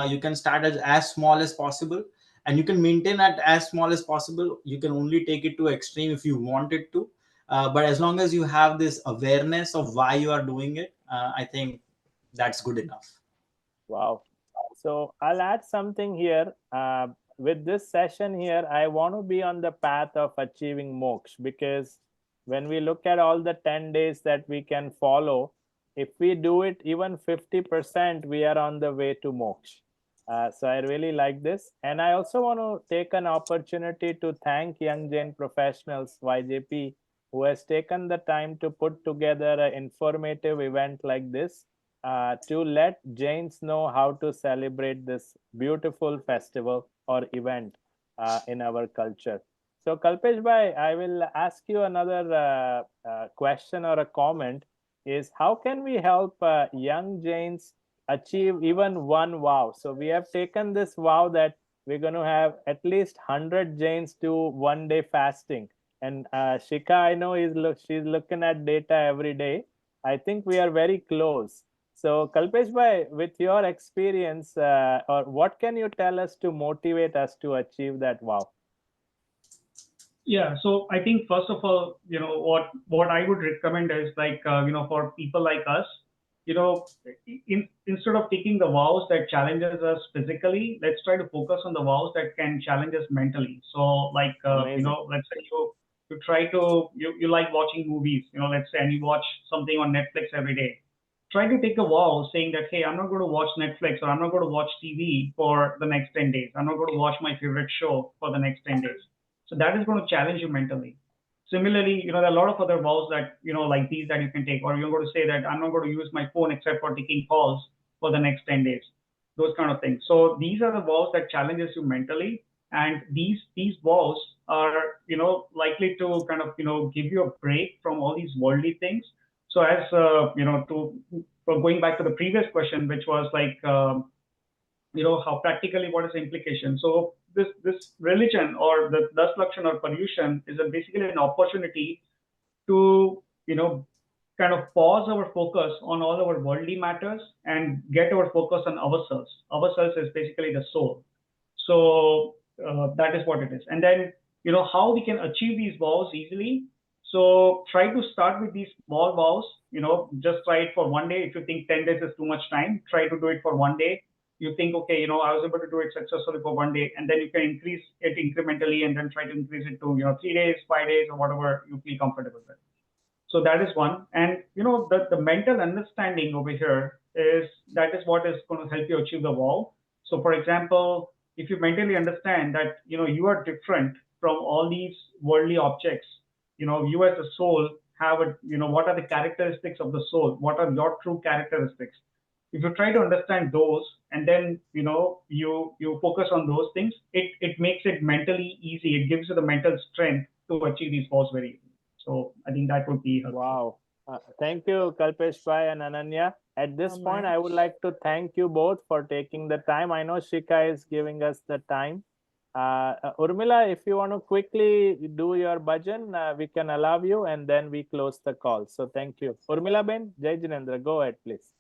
[SPEAKER 4] You can start as small as possible, and you can maintain at as small as possible. You can only take it to extreme if you want it to, but as long as you have this awareness of why you are doing it, I think that's good enough.
[SPEAKER 1] Wow. So I'll add something here. With this session here, I want to be on the path of achieving moksha, because when we look at all the 10 days that we can follow, if we do it even 50%, we are on the way to moksha. So I really like this. And I also want to take an opportunity to thank Young Jain Professionals, YJP, who has taken the time to put together an informative event like this, to let Jains know how to celebrate this beautiful festival or event in our culture. So, Kalpesh bhai, I will ask you another question or a comment: is how can we help young Jains achieve even one vow? So, we have taken this vow that we're going to have at least 100 Jains do one day fasting. And Shika, I know, she's looking at data every day. I think we are very close. So, Kalpesh bhai, with your experience, or what can you tell us to motivate us to achieve that wow?
[SPEAKER 2] Yeah, so I think first of all, what I would recommend is like for people like us, instead of taking the vows that challenges us physically, let's try to focus on the vows that can challenge us mentally. So like
[SPEAKER 1] Amazing.
[SPEAKER 2] let's say you try to you like watching movies, let's say, and you watch something on Netflix every day. Try to take a vow saying that, hey, I'm not going to watch Netflix, or I'm not going to watch TV for the next 10 days. I'm not going to watch my favorite show for the next 10 days. So that is going to challenge you mentally. Similarly, there are a lot of other vows that, like these that you can take, or you're going to say that I'm not going to use my phone except for taking calls for the next 10 days, those kind of things. So these are the vows that challenges you mentally. And these vows are, likely to kind of, give you a break from all these worldly things. So as, for going back to the previous question, which was like, how practically what is the implication. So this religion, or the Das Lakshan or Paryushan, is basically an opportunity to kind of pause our focus on all our worldly matters and get our focus on ourselves. Ourselves is basically the soul. So that is what it is. And then how we can achieve these vows easily. So try to start with these small vows. Just try it for one day. If you think 10 days is too much time, try to do it for one day. You think, okay, I was able to do it successfully for one day, and then you can increase it incrementally, and then try to increase it to 3 days, 5 days, or whatever you feel comfortable with. So that is one. And the mental understanding over here is that is what is going to help you achieve the wow. So for example, if you mentally understand that you are different from all these worldly objects, you as a soul have a what are the characteristics of the soul, what are your true characteristics. If you try to understand those, and then you focus on those things, it makes it mentally easy. It gives you the mental strength to achieve these goals very easily. So I think that would be helpful.
[SPEAKER 1] Wow. Thank you, Kalpesh Bhai and Ananya. At this point, I would like to thank you both for taking the time. I know Shika is giving us the time. Urmila, if you want to quickly do your bhajan, we can allow you and then we close the call. So thank you. Urmila Ben, Jai Jinendra, go ahead, please.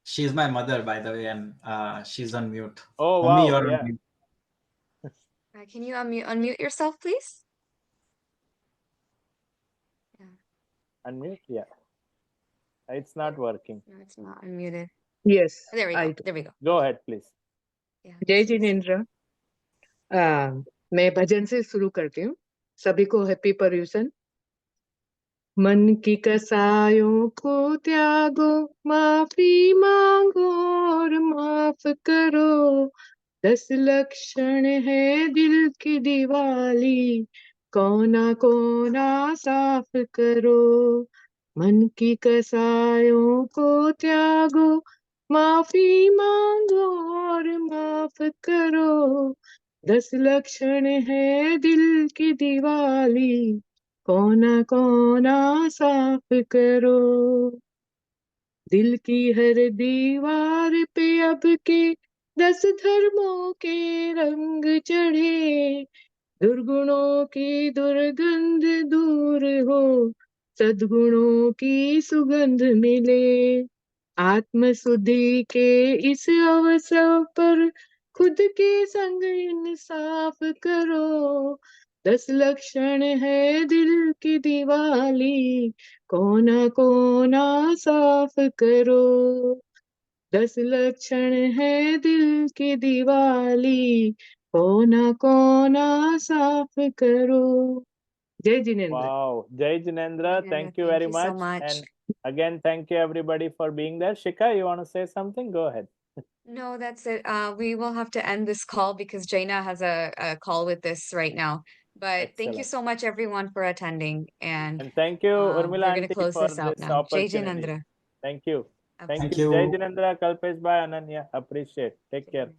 [SPEAKER 4] She's my mother, by the way, and she's on mute.
[SPEAKER 1] Oh,
[SPEAKER 4] Mommy,
[SPEAKER 1] wow.
[SPEAKER 4] you're
[SPEAKER 1] Yeah.
[SPEAKER 4] on mute.
[SPEAKER 5] Can you unmute yourself, please? Yeah.
[SPEAKER 1] Unmute. Yeah. It's not working.
[SPEAKER 5] No, it's not unmuted.
[SPEAKER 6] Yes,
[SPEAKER 5] There we
[SPEAKER 6] I
[SPEAKER 5] go.
[SPEAKER 6] do.
[SPEAKER 5] There we go.
[SPEAKER 1] Go ahead, please.
[SPEAKER 5] Yeah.
[SPEAKER 6] जय
[SPEAKER 5] this is-
[SPEAKER 6] Jinendra मैं भजन से शुरू करती हूँ। सभी को happy पर्यूषन। मन की कसायों को त्यागो, माफी मांगो और माफ करो। 10 लक्षण है दिल की दिवाली, कोना कोना साफ करो। मन की कसायों को त्यागो, माफी मांगो और माफ करो। 10 लक्षण है दिल की दिवाली, कोना कोना साफ करो। दिल की हर दीवार पे अब के 10 धर्मों के रंग चढ़े। दुर्गुणों की दुर्गंध दूर हो, सद्गुणों की सुगंध मिले। आत्म शुद्धि के इस अवसर पर खुद के संग इंसाफ करो। 10 लक्षण है दिल की दिवाली, कोना कोना साफ करो। 10 लक्षण है दिल की दिवाली, कोना कोना साफ करो। जय Jinendra.
[SPEAKER 1] Wow. Jai Jinendra,
[SPEAKER 5] Jinendra,
[SPEAKER 1] thank you very
[SPEAKER 5] thank you so
[SPEAKER 1] much.
[SPEAKER 5] much.
[SPEAKER 1] And again, thank you everybody for being there. Shika, you want to say something? Go ahead.
[SPEAKER 5] No, that's it. We will have to end this call because Jaina has a call with this right now. But thank you
[SPEAKER 1] Excellent.
[SPEAKER 5] so much, everyone, for attending. And
[SPEAKER 1] And thank you,
[SPEAKER 5] we're
[SPEAKER 1] Urmila
[SPEAKER 5] going to
[SPEAKER 1] Aunty,
[SPEAKER 5] close
[SPEAKER 1] for
[SPEAKER 5] this out
[SPEAKER 1] this
[SPEAKER 5] now. Jai
[SPEAKER 1] opportunity.
[SPEAKER 5] Jinendra.
[SPEAKER 1] Thank you. Thank
[SPEAKER 4] Thank
[SPEAKER 1] you. Jai
[SPEAKER 4] you.
[SPEAKER 1] Jinendra, Kalpesh Bhai, Ananya. Appreciate. Take care.